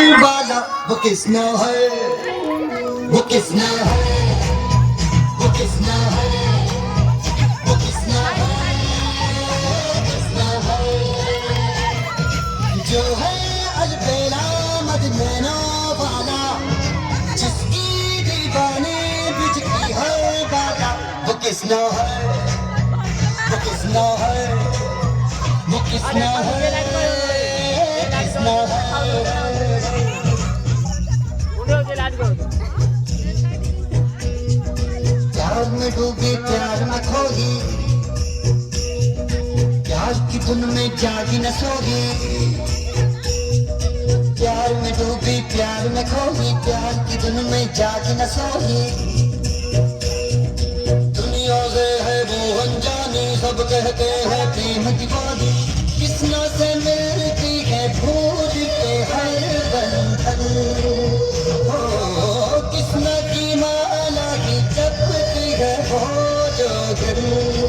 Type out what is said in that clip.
वाला वो किसना है, वो किसना है, वो किसना है, वो किसना है, किसना है, जो है अलबेला मदीना वाला, जिसकी दीवाने बिजली है वाला, वो किसना है, वो किसना है, वो किसना है, किसना है। प्यार में डूबी प्यार में खोगी, प्यार की धुन में जागी न सोगी, प्यार में डूबी प्यार में खोगी, प्यार की धुन में जागी न सोगी। दुनिया से है वो अनजानी, सब कहते हैं प्रेम दीवानी, किस्मों से मिलती है भूल के हर बंधन, हो किस्मत की माला की जपती है वो जो दिल।